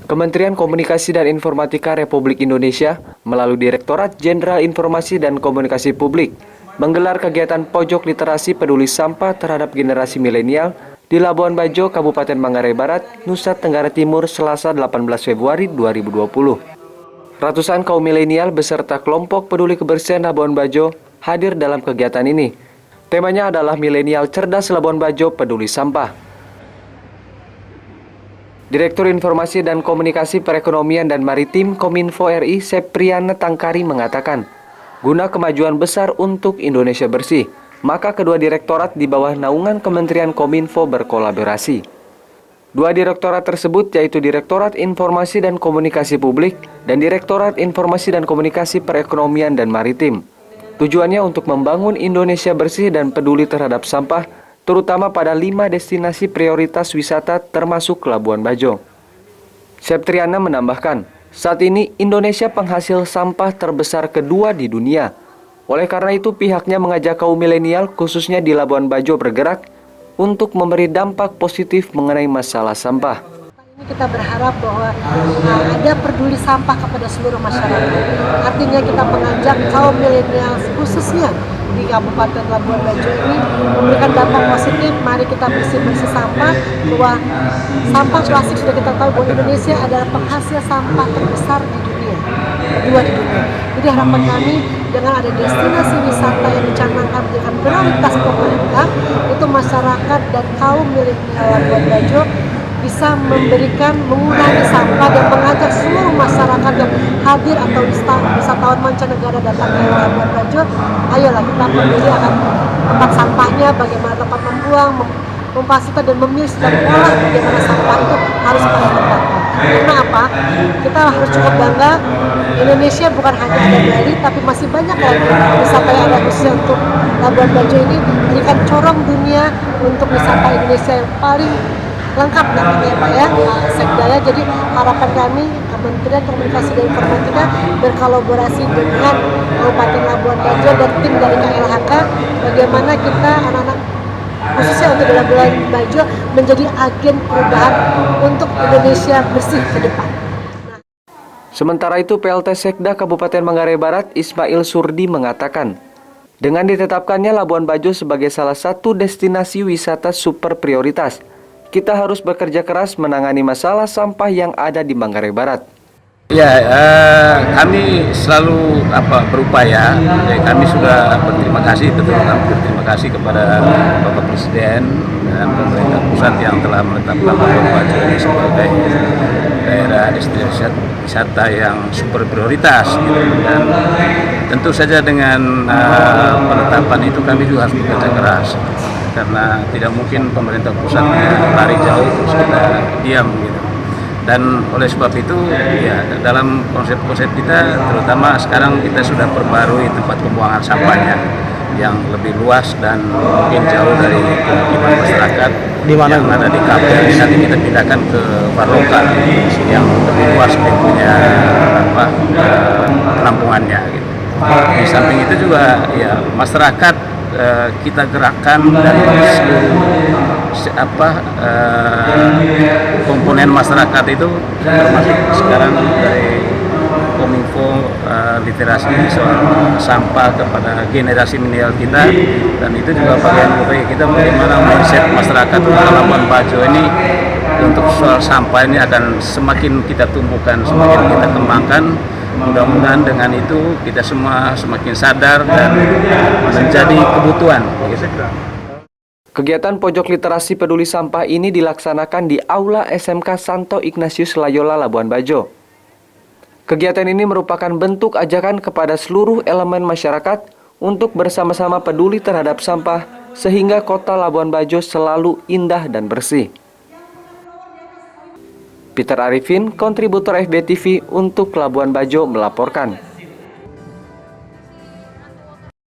Kementerian Komunikasi dan Informatika Republik Indonesia melalui Direktorat Jenderal Informasi dan Komunikasi Publik menggelar kegiatan Pojok Literasi Peduli Sampah terhadap generasi milenial di Labuan Bajo, Kabupaten Manggarai Barat, Nusa Tenggara Timur, Selasa 18 Februari 2020. Ratusan kaum milenial beserta kelompok peduli kebersihan Labuan Bajo hadir dalam kegiatan ini. Temanya adalah Milenial Cerdas Labuan Bajo Peduli Sampah. Direktur Informasi dan Komunikasi Perekonomian dan Maritim Kominfo RI Sepriana Tangkari mengatakan, guna kemajuan besar untuk Indonesia bersih, maka kedua direktorat di bawah naungan Kementerian Kominfo berkolaborasi. Dua direktorat tersebut yaitu Direktorat Informasi dan Komunikasi Publik dan Direktorat Informasi dan Komunikasi Perekonomian dan Maritim. Tujuannya untuk membangun Indonesia bersih dan peduli terhadap sampah, terutama pada 5 destinasi prioritas wisata termasuk Labuan Bajo. Septriana menambahkan, saat ini Indonesia penghasil sampah terbesar kedua di dunia. Oleh karena itu pihaknya mengajak kaum milenial khususnya di Labuan Bajo bergerak untuk memberi dampak positif mengenai masalah sampah. Kita berharap bahwa ada peduli sampah kepada seluruh masyarakat. Artinya kita mengajak kaum milenial khususnya di Kabupaten Labuan Bajo ini memberikan dampak positif. Mari kita bersih-bersih sampah, bahwa sampah plastik sudah kita tahu bahwa Indonesia adalah penghasil sampah terbesar di dunia, kedua di dunia. Jadi harapan kami dengan ada destinasi wisata yang dicanangkan dengan prioritas pemerintah, itu masyarakat dan kaum milenial Labuan Bajo bisa mengurangi sampah dan mengajak seluruh masyarakat yang hadir atau wisatawan mancanegara datang ke Labuan Bajo, ayolah kita peduli akan tempat sampahnya, bagaimana tempat membuang, memfasilitasi dan memilih dan mengolah bagaimana sampah itu harus pada tempatnya. Karena apa? Kita harus cukup bangga, Indonesia bukan hanya ada Bali, tapi masih banyak lagi wisata yang ada khususnya untuk Labuan Bajo ini, memberikan corong dunia untuk wisata Indonesia yang paling lengkap namanya Pak ya, Sekdaya. Jadi harapan kami Kementerian Komunikasi dan Informatika berkolaborasi dengan Kabupaten Labuan Bajo dan tim dari KLHK, bagaimana kita anak-anak khususnya untuk Labuan Bajo menjadi agen perubahan untuk Indonesia bersih ke depan. Sementara itu PLT Sekda Kabupaten Manggarai Barat Ismail Surdi mengatakan, dengan ditetapkannya Labuan Bajo sebagai salah satu destinasi wisata super prioritas, kita harus bekerja keras menangani masalah sampah yang ada di Manggarai Barat. Ya, kami selalu berupaya. Kami sudah berterima kasih, berterima kasih kepada Bapak Presiden dan pemerintah pusat yang telah menetapkan Labuan Bajo ini sebagai daerah destinasi wisata yang super prioritas. Dan tentu saja dengan penetapan itu kami juga harus bekerja keras. Karena tidak mungkin pemerintah pusat lari jauh terus kita diam gitu. Dan oleh sebab itu ya dalam konsep-konsep kita terutama sekarang kita sudah perbarui tempat pembuangan sampahnya yang lebih luas dan mungkin jauh dari pemukiman masyarakat di mana yang ada di KPL. Nanti kita pindahkan ke Farloka yang lebih luas punya penampungannya gitu. Di samping itu juga ya masyarakat kita gerakkan dari seluruh komponen masyarakat itu, termasuk sekarang dari Kominfo literasi soal sampah kepada generasi milenial kita, dan itu juga bagian upaya kita bagaimana mindset masyarakat Labuan Bajo ini untuk soal sampah ini akan semakin kita tumbuhkan, semakin kita kembangkan. Mudah-mudahan dengan itu kita semua semakin sadar dan menjadi kebutuhan. Kegiatan Pojok Literasi Peduli Sampah ini dilaksanakan di Aula SMK Santo Ignatius Layola Labuan Bajo. Kegiatan ini merupakan bentuk ajakan kepada seluruh elemen masyarakat untuk bersama-sama peduli terhadap sampah sehingga kota Labuan Bajo selalu indah dan bersih. Peter Arifin, kontributor FB TV untuk Labuan Bajo melaporkan.